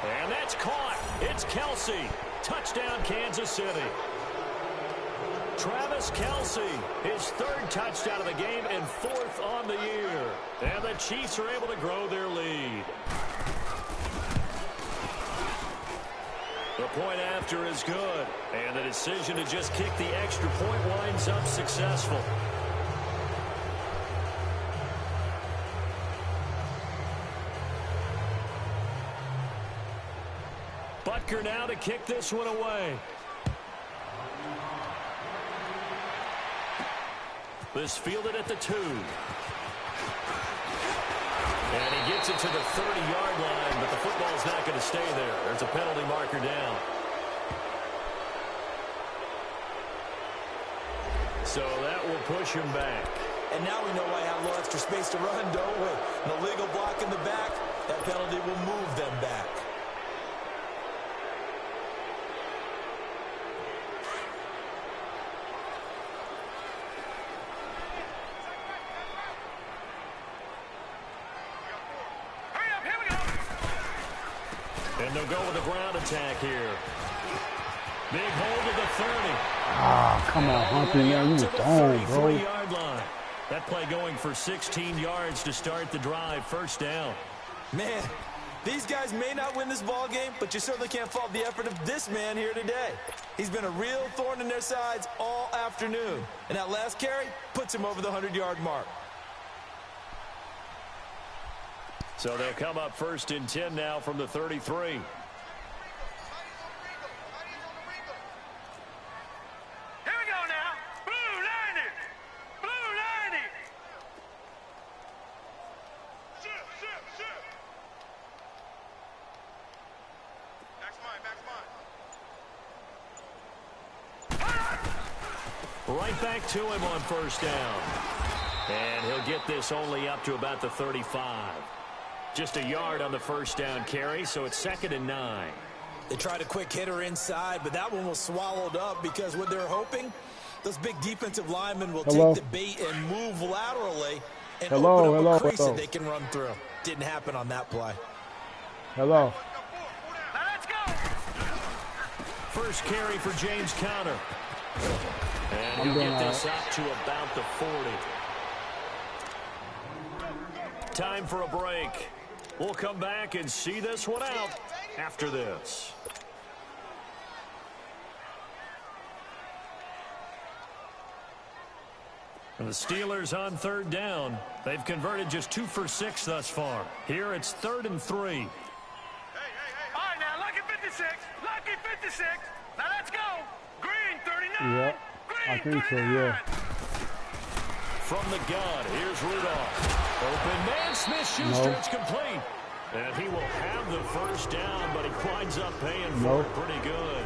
Speaker 1: And that's caught. It's Kelsey. Touchdown, Kansas City. Travis Kelsey, his third touchdown of the game and fourth on the year. And the Chiefs are able to grow their lead. The point after is good. And the decision to just kick the extra point winds up successful. Butker now to kick this one away. This fielded at the 2. And he gets it to the 30-yard line, but the football's not going to stay there. There's a penalty marker down. So that will push him back.
Speaker 2: And now we know why I have a little extra space to run, don't we? No legal block in the back. That penalty will move them back.
Speaker 1: And they'll go with the ground attack here. Big hold of the 30.
Speaker 5: Ah, come on, Humphrey, man. You was gone, bro.
Speaker 1: Yard line. That play going for 16 yards to start the drive. First down.
Speaker 2: Man, these guys may not win this ball game, but you certainly can't fault the effort of this man here today. He's been a real thorn in their sides all afternoon. And that last carry puts him over the 100-yard mark.
Speaker 1: So they'll come up first and 10 now from the 33.
Speaker 3: Here we go now. Blue 90. Blue 90. Shift. Back's mine.
Speaker 1: Right back to him on first down. And he'll get this only up to about the 35. Just a yard on the first down carry, so it's 2nd and 9.
Speaker 2: They tried a quick hitter inside, but that one was swallowed up because what they're hoping, those big defensive linemen will take the bait and move laterally and open up a crease that they can run through. Didn't happen on that play.
Speaker 3: Now let's go.
Speaker 1: First carry for James Conner. And he'll get this up to about the 40. Time for a break. We'll come back and see this one out after this. And the Steelers on third down. They've converted just 2 for 6 thus far. Here it's 3rd and 3.
Speaker 3: Hey. All right, now, lucky 56. Lucky 56. Now let's go. Green 39.
Speaker 5: Yeah, I think so, yeah.
Speaker 1: From the gun, here's Rudolph. Open man, Smith-Schuster, it's complete. And he will have the first down, but he winds up paying for it pretty good.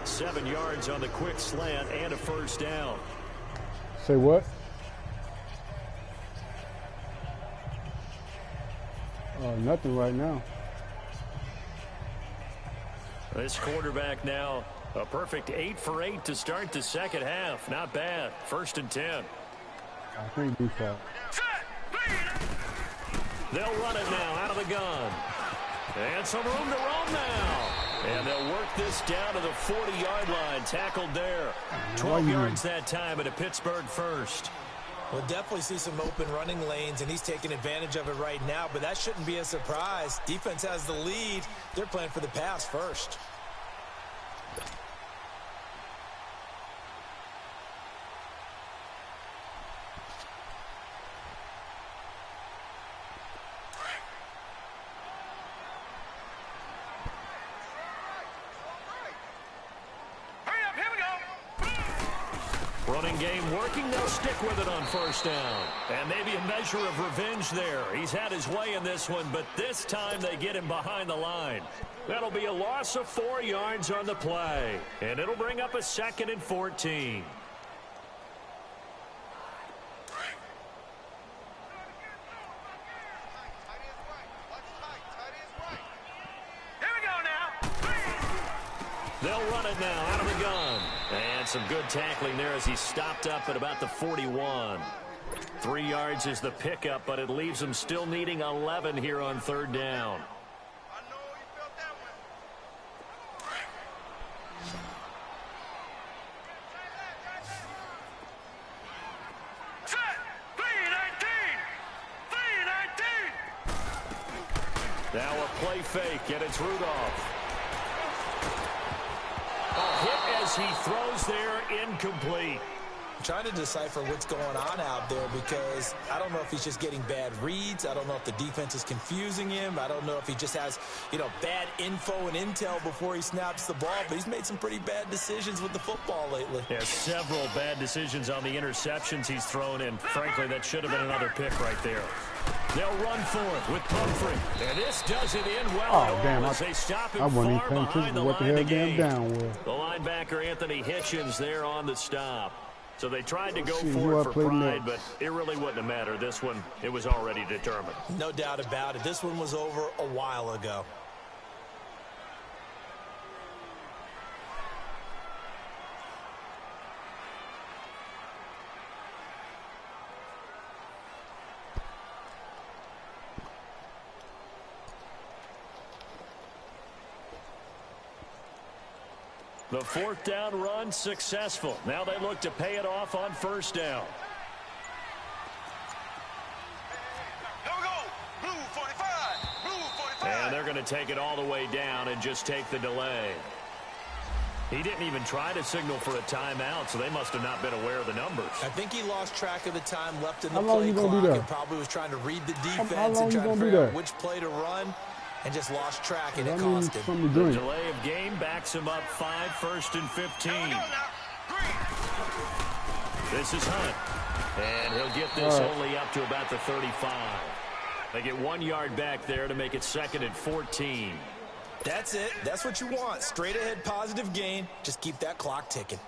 Speaker 1: 7 yards on the quick slant and a first down.
Speaker 5: Say what? Nothing right now.
Speaker 1: This quarterback now, a perfect 8 for 8 to start the second half. Not bad. 1st and 10.
Speaker 5: I think defense.
Speaker 1: They'll run it now out of the gun. And some room to roam now. And they'll work this down to the 40-yard line. Tackled there. 12 yards that time at a Pittsburgh first.
Speaker 2: We'll definitely see some open running lanes, and he's taking advantage of it right now, but that shouldn't be a surprise. Defense has the lead. They're playing for the pass first.
Speaker 1: Running game working. They'll stick with it on first down. And maybe a measure of revenge there. He's had his way in this one, but this time they get him behind the line. That'll be a loss of 4 yards on the play. And it'll bring up a 2nd and 14. They'll run it now out of the gun. And some good tackling there as he stopped up at about the 41. 3 yards is the pickup, but it leaves him still needing 11 here on 3rd down. Now a play fake, and it's Rudolph. A hit as he throws there, incomplete.
Speaker 2: I'm trying to decipher what's going on out there because I don't know if he's just getting bad reads. I don't know if the defense is confusing him. I don't know if he just has, bad info and intel before he snaps the ball. But he's made some pretty bad decisions with the football lately.
Speaker 1: Yeah, several bad decisions on the interceptions he's thrown in. Frankly, that should have been another pick right there. They'll run for it with Pumphrey. And this doesn't end well at all
Speaker 5: damn,
Speaker 1: as they stop him
Speaker 5: I wasn't
Speaker 1: far
Speaker 5: even
Speaker 1: behind the
Speaker 5: what the
Speaker 1: line
Speaker 5: hell
Speaker 1: to
Speaker 5: damn
Speaker 1: gain.
Speaker 5: down was.
Speaker 1: The linebacker, Anthony Hitchens, there on the stop. So they tried to go
Speaker 5: See
Speaker 1: for it for pride,
Speaker 5: next.
Speaker 1: but it really wouldn't have mattered. This one, it was already determined.
Speaker 2: No doubt about it. This one was over a while ago.
Speaker 1: The 4th down run successful. Now they look to pay it off on 1st down.
Speaker 3: Here we go. Blue 45. Blue 45.
Speaker 1: And they're going to take it all the way down and just take the delay. He didn't even try to signal for a timeout, so they must have not been aware of the numbers.
Speaker 2: I think he lost track of the time left in the
Speaker 5: How long
Speaker 2: play
Speaker 5: you gonna
Speaker 2: clock
Speaker 5: do that?
Speaker 2: and probably was trying to read the defense
Speaker 5: how long
Speaker 2: and
Speaker 5: you
Speaker 2: trying to
Speaker 5: gonna do
Speaker 2: figure out
Speaker 5: that?
Speaker 2: which play to run and just lost track, and
Speaker 5: I
Speaker 2: it
Speaker 5: need
Speaker 2: cost him.
Speaker 5: something to
Speaker 1: The
Speaker 5: drink.
Speaker 1: delay of game backs him up 5, 1st and 15.
Speaker 3: Here we go now. Green.
Speaker 1: This is Hunt. And he'll get this
Speaker 5: All right.
Speaker 1: only up to about the 35. They get 1 yard back there to make it 2nd and 14.
Speaker 2: That's it. That's what you want. Straight ahead positive gain. Just keep that clock ticking.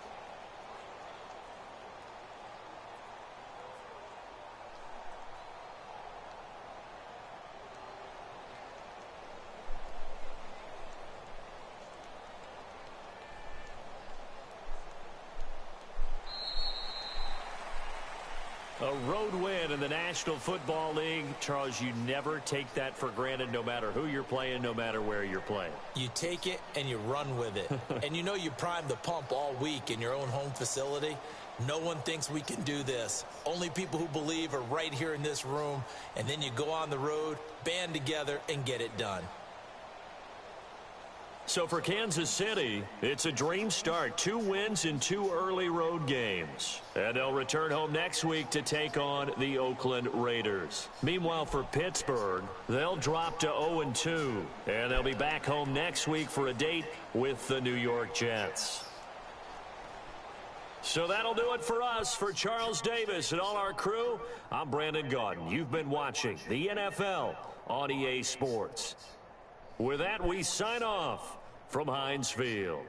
Speaker 1: A road win in the National Football League. Charles, you never take that for granted no matter who you're playing, no matter where you're playing.
Speaker 2: You take it and you run with it. And you know you primed the pump all week in your own home facility. No one thinks we can do this. Only people who believe are right here in this room. And then you go on the road, band together, and get it done.
Speaker 1: So for Kansas City, it's a dream start. 2 wins in 2 early road games. And they'll return home next week to take on the Oakland Raiders. Meanwhile, for Pittsburgh, they'll drop to 0-2. And they'll be back home next week for a date with the New York Jets. So that'll do it for us. For Charles Davis and all our crew, I'm Brandon Gaudin. You've been watching the NFL on EA Sports. With that, we sign off from Heinz Field.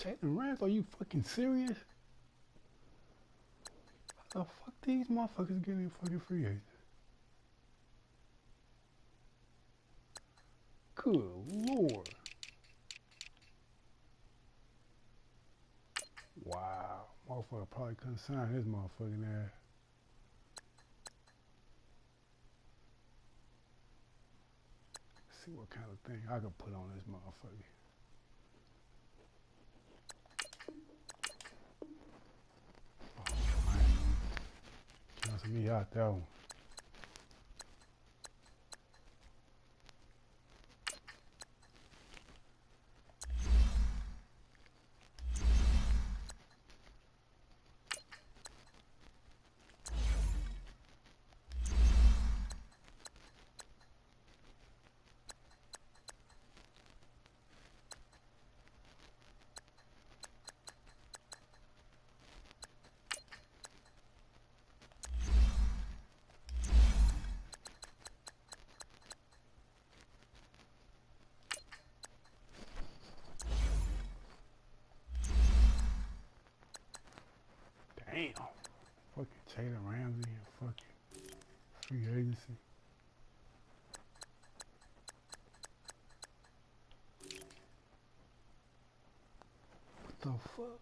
Speaker 5: Jalen Ramsey, are you fucking serious? How the fuck these motherfuckers getting fucking free agents? Good Lord. Wow. Motherfucker probably couldn't sign his motherfucking ass. See what kind of thing I could put on this motherfucker. Oh, man. Cancel me out that one. Damn. Fucking Jalen Ramsey and fucking free agency. What the fuck?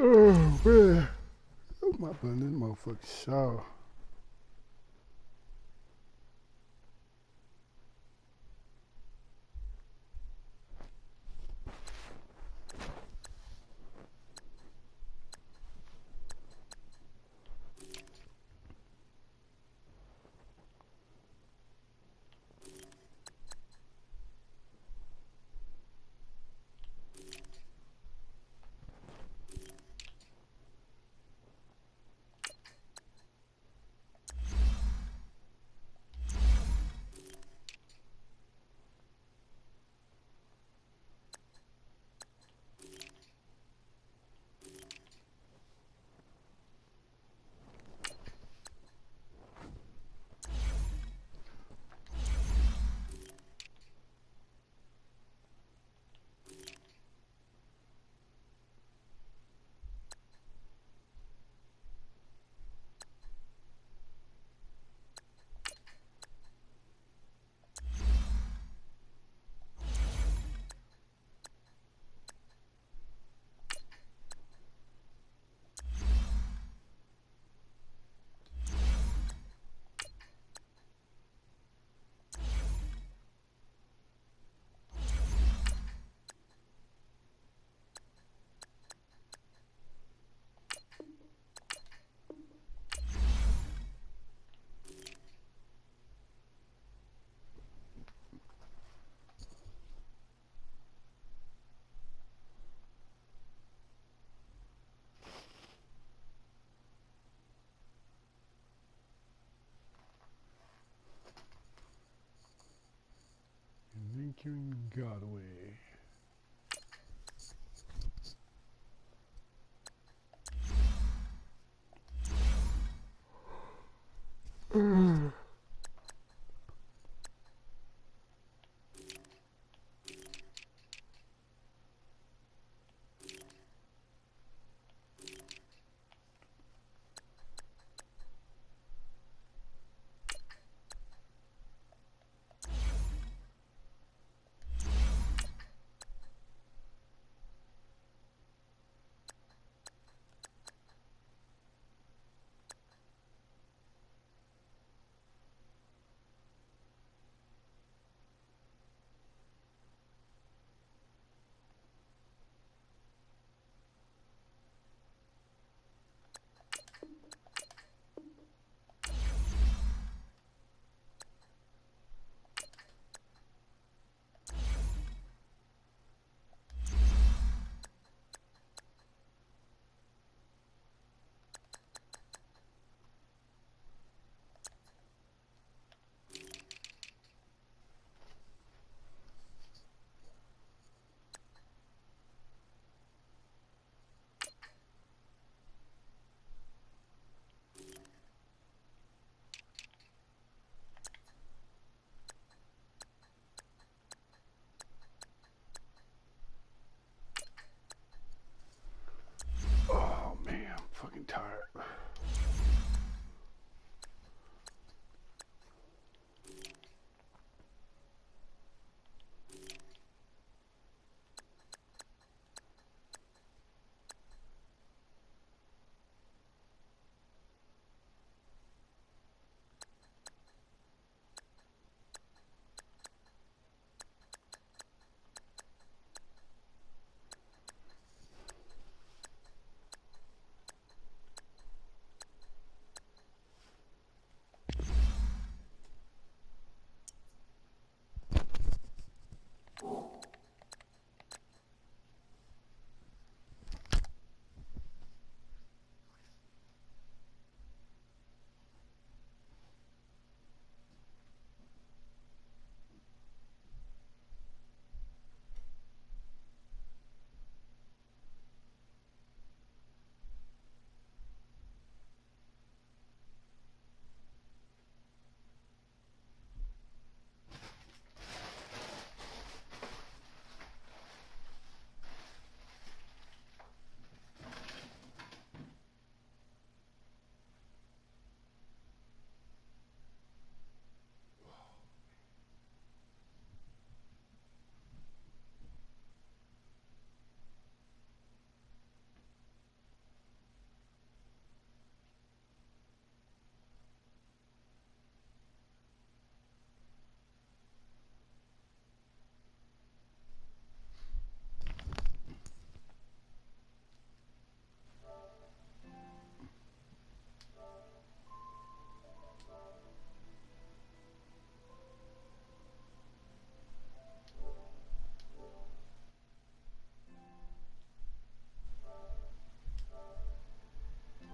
Speaker 5: Oh man. I'm up in this motherfucking shower. Lincoln Godway.